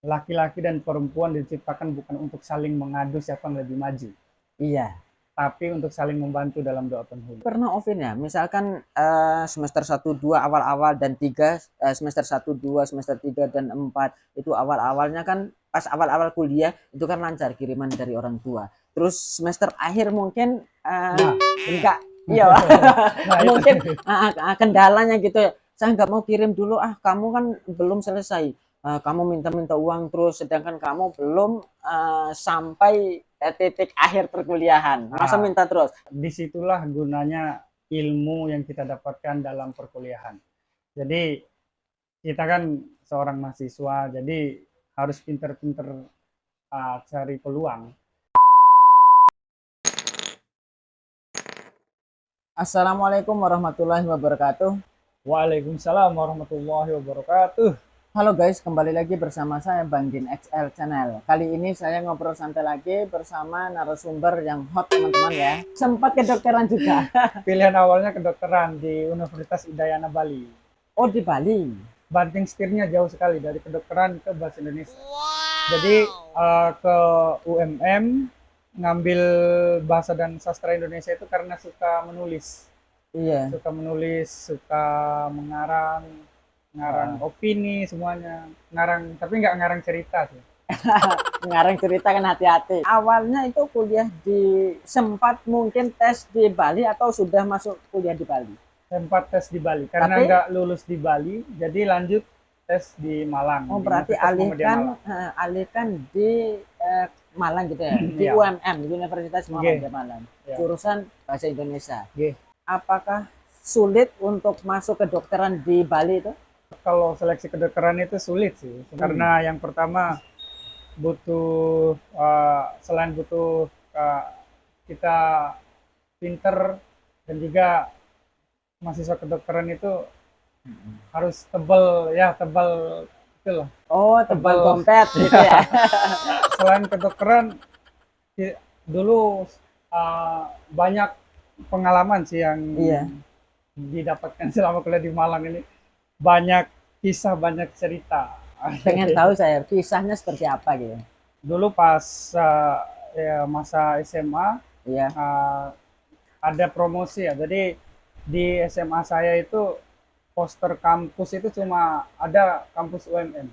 Laki-laki dan perempuan diciptakan bukan untuk saling mengadu siapa yang lebih maju, Iya. tapi untuk saling membantu dalam doa penghulu. Pernah Ovin ya, misalkan semester 1, 2 awal-awal dan 3, semester 1, 2, semester 3 dan 4 itu awal-awalnya kan pas awal-awal kuliah itu kan lancar kiriman dari orang tua. Terus semester akhir mungkin Nah, enggak, iya nah itu. mungkin kendalanya gitu ya. Saya nggak mau kirim dulu, kamu kan belum selesai. Kamu minta-minta uang terus, sedangkan kamu belum sampai titik akhir perkuliahan. Masa Nah, minta terus? disitulah gunanya ilmu yang kita dapatkan dalam perkuliahan. Jadi kita kan seorang mahasiswa, jadi harus pinter-pinter cari peluang. Assalamualaikum warahmatullahi wabarakatuh. Waalaikumsalam warahmatullahi wabarakatuh. Halo guys, kembali lagi bersama saya Bang Din XL Channel. Kali ini saya ngobrol santai lagi bersama narasumber yang hot teman-teman ya. Sempat kedokteran juga. Pilihan awalnya kedokteran di Universitas Udayana Bali. Oh, di Bali. Banting setirnya jauh sekali dari kedokteran ke bahasa Indonesia. Jadi ke UMM ngambil bahasa dan sastra Indonesia itu karena suka menulis, Iya. suka menulis, suka mengarang, ngarang Wah. opini semuanya, ngarang tapi nggak ngarang cerita sih. Ngarang cerita kan hati-hati. Awalnya itu kuliah di sempat mungkin tes di Bali atau sudah masuk kuliah di Bali. Sempat tes di Bali karena Tapi nggak lulus di Bali, jadi lanjut tes di Malang, oh di berarti Universitas Muhammadiyah Malang. alihkan di Malang gitu ya, di Iya, UMM, Universitas G, Muhammadiyah Malang, ya, jurusan Bahasa Indonesia. G. Apakah sulit untuk masuk kedokteran di Bali itu? Kalau seleksi kedokteran itu sulit sih, Hmm. karena yang pertama butuh selain butuh uh, kita pinter dan juga mahasiswa kedokteran itu harus tebal ya tebal itulah Oh, tebal tebal dompet gitu ya. ya. Selain kedokteran dulu banyak pengalaman sih yang Iya, didapatkan selama kuliah di Malang ini, banyak kisah banyak cerita. pengen tahu saya kisahnya seperti apa gitu. Dulu pas ya, masa SMA Iya. uh, ada promosi ya. Jadi di SMA saya itu poster kampus itu cuma ada kampus UMM.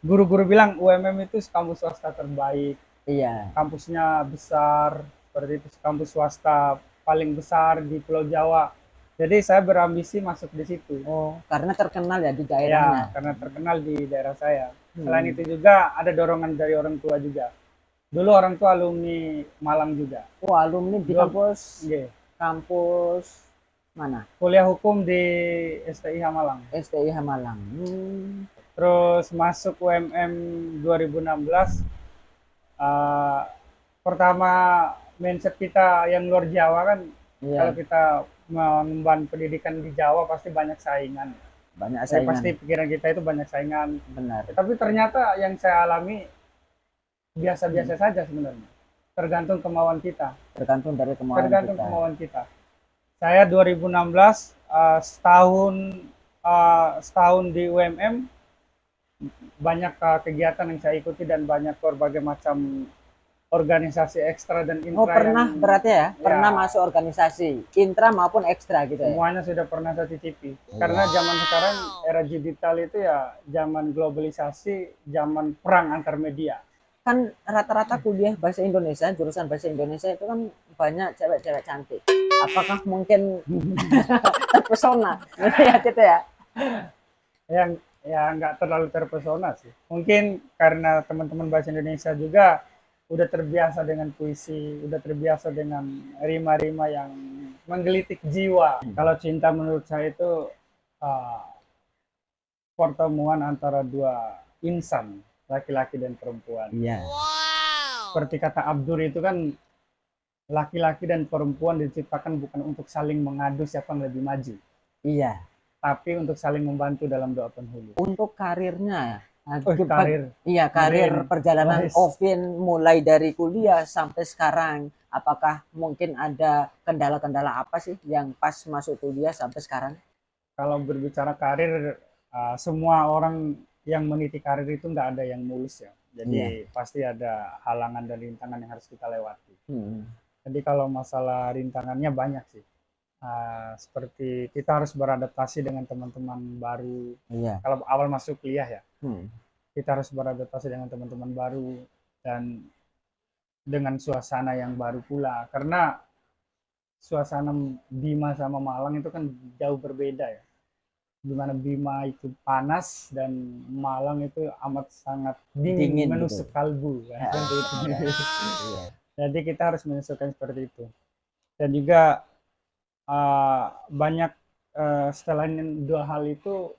Guru-guru bilang UMM itu kampus swasta terbaik, Iya. kampusnya besar, seperti itu kampus swasta paling besar di Pulau Jawa. Jadi saya berambisi masuk di situ. Oh, karena terkenal ya di daerahnya. Ya, karena terkenal di daerah saya. Selain Hmm. itu juga ada dorongan dari orang tua juga. Dulu orang tua alumni Malang juga. Oh, alumni di Dua, kampus yeah. kampus mana? Kuliah hukum di STIH Malang. STIH Malang. Terus masuk UMM 2016. Uh, Pertama mindset kita yang luar Jawa kan, kalau Iya, kita mengemban pendidikan di Jawa pasti banyak saingan. banyak Jadi saingan. pasti pikiran kita itu banyak saingan. Benar. Tapi ternyata yang saya alami Hmm. biasa-biasa saja sebenarnya. Tergantung kemauan kita. Tergantung dari kemauan Tergantung kita. kemauan kita. Saya 2016 setahun di UMM, banyak kegiatan yang saya ikuti dan banyak berbagai macam organisasi ekstra dan Oh, intra yang pernah berarti ya? ya Pernah masuk organisasi, intra maupun ekstra gitu ya? semuanya sudah pernah saya cicipi. Karena zaman sekarang era digital itu ya zaman globalisasi, zaman perang antar media. Kan rata-rata kuliah bahasa Indonesia, jurusan bahasa Indonesia itu kan banyak cewek-cewek cantik. Apakah mungkin terpesona? Ya gitu ya. Yang ya nggak terlalu terpesona sih. Mungkin karena teman-teman bahasa Indonesia juga udah terbiasa dengan puisi, udah terbiasa dengan rima-rima yang menggelitik jiwa. Kalau cinta menurut saya itu uh, pertemuan antara dua insan, laki-laki dan perempuan. Iya. Seperti kata Abdur itu kan, laki-laki dan perempuan diciptakan bukan untuk saling mengadu siapa yang lebih maju, Iya. tapi untuk saling membantu dalam doa penghulu. Untuk karirnya, Oh, karir, iya karir keren. perjalanan Wais. Ovin mulai dari kuliah sampai sekarang, apakah mungkin ada kendala-kendala apa sih yang pas masuk kuliah sampai sekarang? Kalau berbicara karir, semua orang yang meniti karir itu nggak ada yang mulus ya. Iya. Jadi pasti ada halangan dan rintangan yang harus kita lewati. Hmm. Jadi kalau masalah rintangannya banyak sih. Seperti kita harus beradaptasi dengan teman-teman baru. Iya. Kalau awal masuk kuliah ya, Hmm. kita harus beradaptasi dengan teman-teman baru dan dengan suasana yang baru pula. Karena suasana Bima sama Malang itu kan jauh berbeda ya. Di mana Bima itu panas dan Malang itu amat sangat dingin, Dingin gitu. menusuk kalbu kan, Ya, seperti itu. iya. Jadi kita harus menyesuaikan seperti itu. Dan juga banyak selain dua hal itu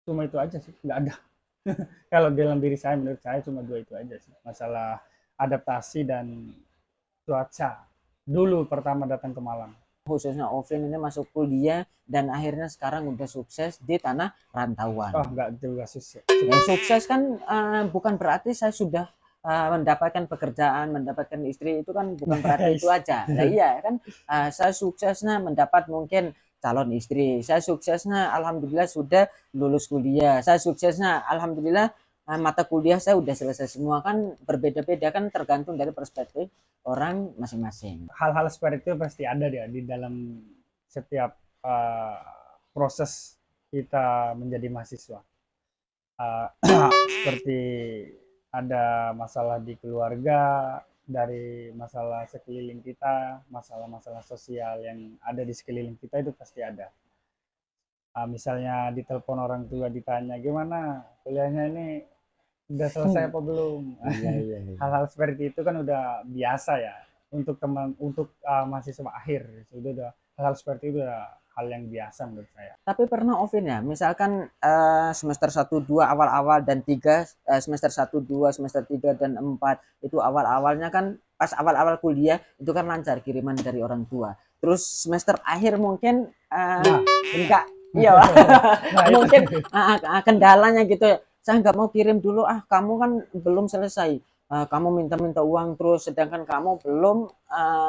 cuma itu aja sih, nggak ada. Kalau dalam diri saya, menurut saya cuma dua itu aja sih. Masalah adaptasi dan cuaca. Dulu pertama datang ke Malang. Khususnya Ovin ini masuk kuliah dan akhirnya sekarang udah sukses di tanah rantauan. Oh, nggak juga susah. Yang sukses kan bukan berarti saya sudah mendapatkan pekerjaan, mendapatkan istri, itu kan bukan berarti itu aja. Nah iya kan, saya suksesnya mendapat mungkin calon istri, saya suksesnya alhamdulillah sudah lulus kuliah, saya suksesnya alhamdulillah mata kuliah saya udah selesai semua, kan berbeda-beda, kan tergantung dari perspektif orang masing-masing. Hal-hal seperti itu pasti ada ya di dalam setiap proses kita menjadi mahasiswa. Seperti ada masalah di keluarga, dari masalah sekeliling kita, masalah-masalah sosial yang ada di sekeliling kita itu pasti ada. Misalnya ditelepon orang tua ditanya gimana kuliahnya ini udah selesai apa belum. Iya, iya, iya. Hal-hal seperti itu kan udah biasa ya untuk teman untuk mahasiswa akhir. Itu udah hal-hal seperti itu udah hal yang biasa menurut saya. Tapi pernah Ovin ya, misalkan semester 1, 2 awal-awal dan 3, semester 1, 2, semester 3 dan 4 itu awal-awalnya kan pas awal-awal kuliah itu kan lancar kiriman dari orang tua. Terus semester akhir mungkin Nah, enggak, iya nah itu. mungkin kendalanya gitu ya. Saya nggak mau kirim dulu, kamu kan belum selesai. Kamu minta-minta uang terus, sedangkan kamu belum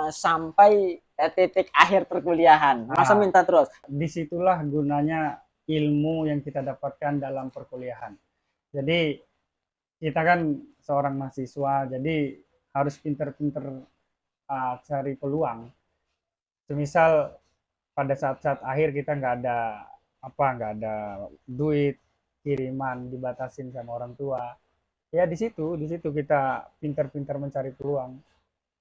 sampai titik akhir perkuliahan. Masa Nah, minta terus? disitulah gunanya ilmu yang kita dapatkan dalam perkuliahan. Jadi kita kan seorang mahasiswa, jadi harus pinter-pinter cari peluang. Semisal pada saat-saat akhir kita nggak ada duit, kiriman dibatasin sama orang tua. Ya di situ kita pinter-pinter mencari peluang.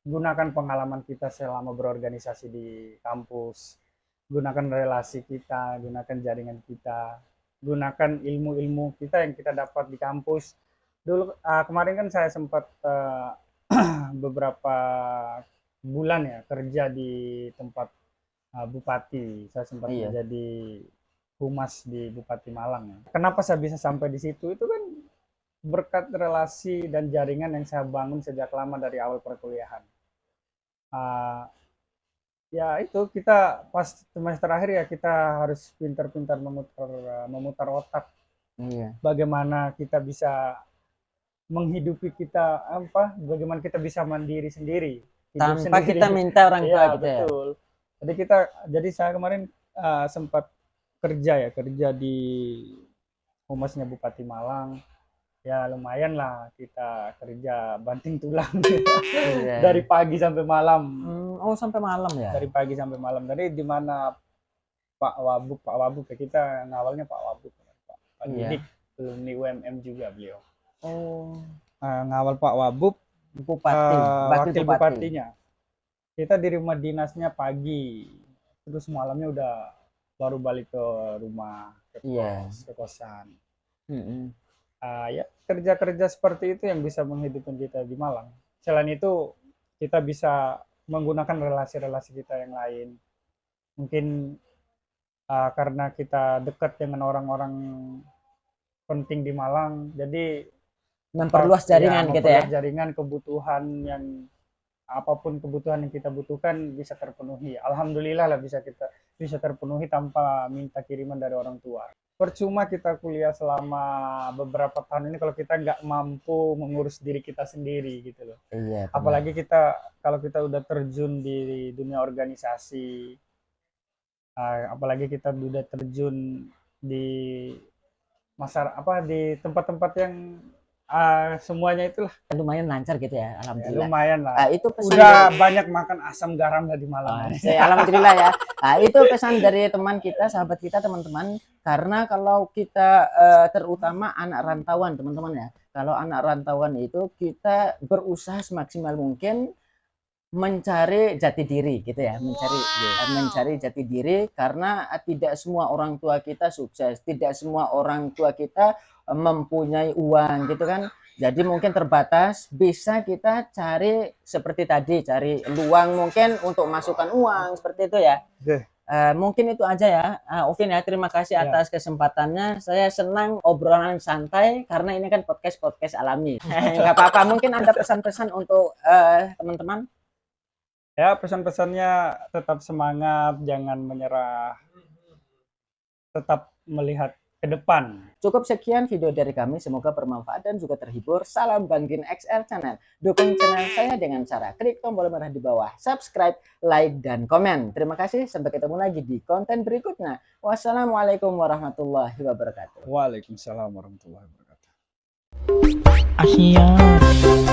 Gunakan pengalaman kita selama berorganisasi di kampus, gunakan relasi kita, gunakan jaringan kita, gunakan ilmu-ilmu kita yang kita dapat di kampus. Dulu kemarin kan saya sempat beberapa bulan ya kerja di tempat bupati. Saya sempat Iya. menjadi humas di Bupati Malang ya. Kenapa saya bisa sampai di situ? Itu kan berkat relasi dan jaringan yang saya bangun sejak lama dari awal perkuliahan. Uh, Ya itu kita pas semester akhir ya kita harus pintar-pintar memutar otak Iya. bagaimana kita bisa menghidupi kita bagaimana kita bisa mandiri sendiri, hidup Tanpa sendiri. kita minta orang tua Iya gitu ya. betul. Jadi saya kemarin sempat kerja di humasnya Bupati Malang. Ya lumayan lah kita kerja banting tulang dari Iya. pagi sampai malam. Oh sampai malam ya. Dari pagi sampai malam. Dari di mana Pak Wabub ya kita ngawalnya Pak Wabub, Pak Iya. Didik, belum di UMM juga beliau. Oh Ngawal Pak Wabub, bupati, wakil wakil bupati. bupatinya. Kita di rumah dinasnya pagi, terus malamnya udah baru balik ke rumah, Iya. ke kosan. Mm-mm. Ya kerja-kerja seperti itu yang bisa menghidupkan kita di Malang. Selain itu kita bisa menggunakan relasi-relasi kita yang lain. Mungkin karena kita dekat dengan orang-orang penting di Malang, jadi Memperluas jaringan gitu ya. memperluas jaringan, kebutuhan yang apapun kebutuhan yang kita butuhkan bisa terpenuhi. Alhamdulillah lah bisa terpenuhi tanpa minta kiriman dari orang tua. Percuma kita kuliah selama beberapa tahun ini kalau kita nggak mampu mengurus diri kita sendiri gitu loh. Iya. Apalagi kalau kita udah terjun di dunia organisasi, apalagi kita udah terjun di di tempat-tempat yang semuanya itulah lumayan lancar gitu ya, ya, alhamdulillah. lumayan lah. Itu pesan Udah banyak makan asam garam lah di malam Wah, ini. alhamdulillah ya. Itu pesan dari teman kita, sahabat kita, teman-teman. Karena kalau kita terutama anak rantauan, teman-teman ya. Kalau anak rantauan itu kita berusaha semaksimal mungkin mencari jati diri gitu ya, mencari jati diri karena tidak semua orang tua kita sukses, tidak semua orang tua kita mempunyai uang gitu kan. Jadi mungkin terbatas, bisa kita cari seperti tadi, cari luang mungkin untuk masukkan uang seperti itu ya. Mungkin itu aja ya, Ovin ya. Terima kasih atas kesempatannya. Saya senang obrolan santai karena ini kan podcast alami. Nggak apa-apa. Mungkin ada pesan-pesan untuk teman-teman. Ya, pesan-pesannya tetap semangat, jangan menyerah, tetap melihat ke depan. Cukup sekian video dari kami, semoga bermanfaat dan juga terhibur. Salam Bangkin XL Channel. Dukung channel saya dengan cara klik tombol merah di bawah, subscribe, like, dan komen. Terima kasih, sampai ketemu lagi di konten berikutnya. Wassalamualaikum warahmatullahi wabarakatuh. Waalaikumsalam warahmatullahi wabarakatuh. Asyik.